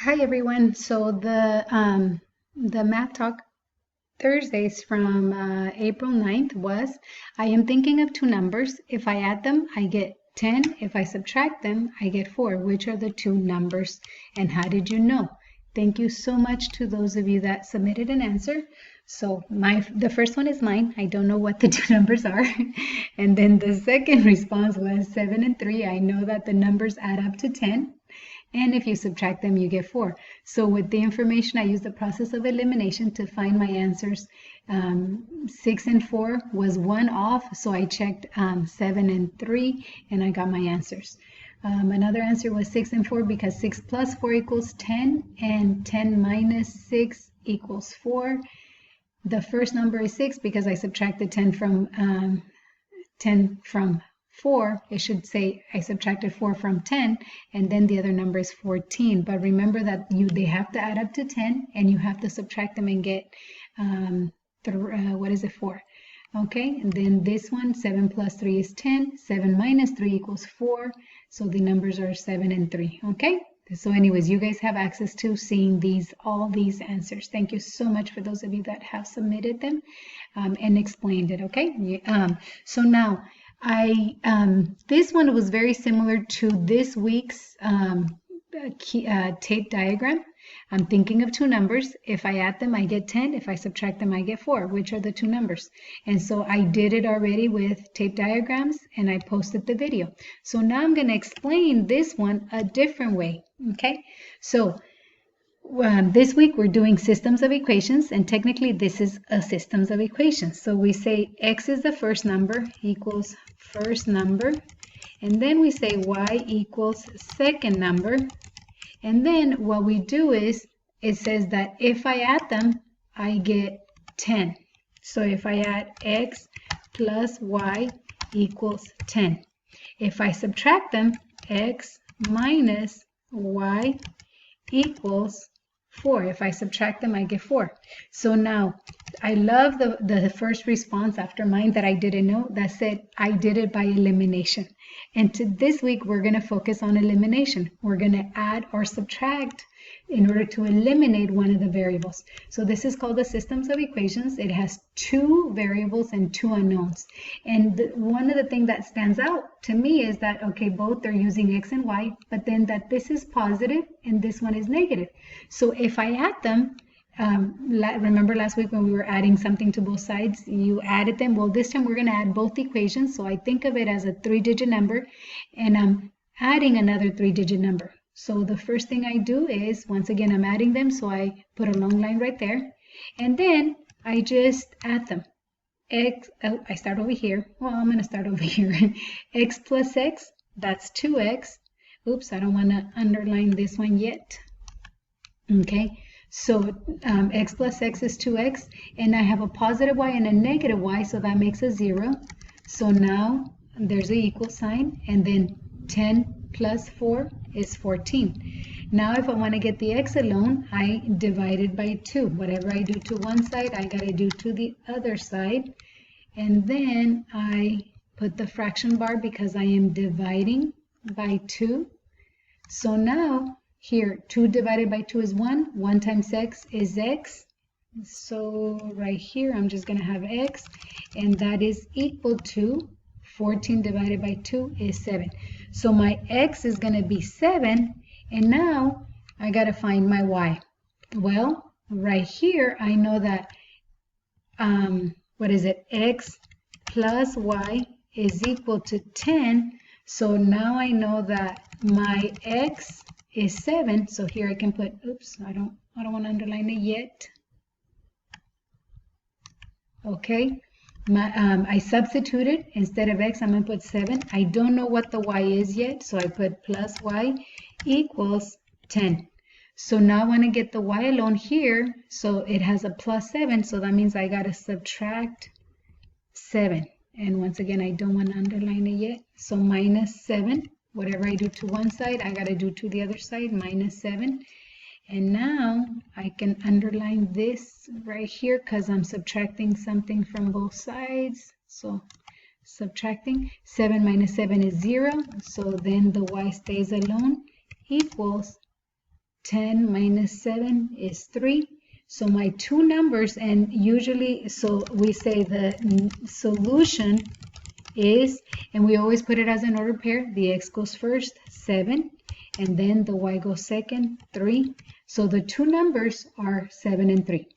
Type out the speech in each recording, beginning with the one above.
Hi everyone. So the Math Talk Thursdays from April 9th was I am thinking of two numbers. If I add them, I get 10. If I subtract them, I get 4. Which are the two numbers? And how did you know? Thank you so much to those of you that submitted an answer. So the first one is mine. I don't know what the two numbers are. And then the second response was 7 and 3. I know that the numbers add up to 10. And if you subtract them, you get 4. So with the information, I used the process of elimination to find my answers. 6 and 4 was 1 off, so I checked 7 and 3, and I got my answers. Another answer was 6 and 4 because 6 plus 4 equals 10, and 10 minus 6 equals 4. The first number is 6 because I subtracted 10 from 4, it should say I subtracted 4 from 10, and then the other number is 14. But remember that they have to add up to 10, and you have to subtract them and get, 4. Okay, and then this one, 7 plus 3 is 10. 7 minus 3 equals 4. So the numbers are 7 and 3. Okay, so anyways, you guys have access to seeing all these answers. Thank you so much for those of you that have submitted them and explained it. Okay, so now, this one was very similar to this week's tape diagram. I'm thinking of two numbers. If I add them, I get 10. If I subtract them, I get 4. Which are the two numbers? And so I did it already with tape diagrams, and I posted the video. So now I'm going to explain this one a different way. Okay, so this week we're doing systems of equations, and technically this is a systems of equations. So we say x is the first number equals first number, and then we say y equals second number, and then what we do is it says that if I add them, I get 10. So if I add x plus y equals 10. If I subtract them, x minus y equals 4. If I subtract them, I get 4. So now, I love the first response after mine that I didn't know that said I did it by elimination. And this week, we're going to focus on elimination. We're going to add or subtract in order to eliminate one of the variables. So this is called the systems of equations. It has two variables and two unknowns. And one of the things that stands out to me is that, okay, both are using x and y, but then that this is positive and this one is negative. So if I add them, remember last week when we were adding something to both sides, you added them. Well, this time we're going to add both equations. So I think of it as a 3-digit number, and I'm adding another 3-digit number. So the first thing I do is, once again, I'm adding them. So I put a long line right there, and then I just add them. I start over here. Well, I'm going to start over here. X plus x, that's 2x. Oops, I don't want to underline this one yet. Okay. So x plus x is 2x, and I have a positive y and a negative y, so that makes a 0. So now there's an equal sign, and then 10 plus 4 is 14. Now if I want to get the x alone, I divide it by 2. Whatever I do to one side, I got to do to the other side. And then I put the fraction bar because I am dividing by 2. So now, here, 2 divided by 2 is 1. 1 times x is x. So right here, I'm just going to have x. And that is equal to 14 divided by 2 is 7. So my x is going to be 7. And now I got to find my y. Well, right here, I know that, x plus y is equal to 10. So now I know that my x is 7, so here I can put, oops, I don't want to underline it yet. Okay, I substituted, instead of x, I'm going to put 7. I don't know what the y is yet, so I put plus y equals 10. So now I want to get the y alone here, so it has a plus 7, so that means I got to subtract 7. And once again, I don't want to underline it yet, so minus 7. Whatever I do to one side, I got to do to the other side, minus 7. And now I can underline this right here because I'm subtracting something from both sides. So subtracting, 7 minus 7 is 0. So then the y stays alone, equals 10 minus 7 is 3. So my two numbers, and usually, so we say the solution is, and we always put it as an ordered pair, the x goes first, 7, and then the y goes second, 3. So the two numbers are 7 and 3.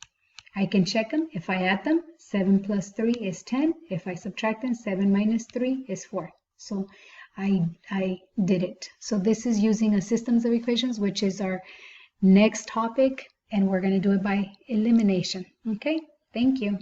I can check them. If I add them, 7 plus 3 is 10. If I subtract them, 7 minus 3 is 4. So I did it. So this is using a systems of equations, which is our next topic, and we're going to do it by elimination. Okay, thank you.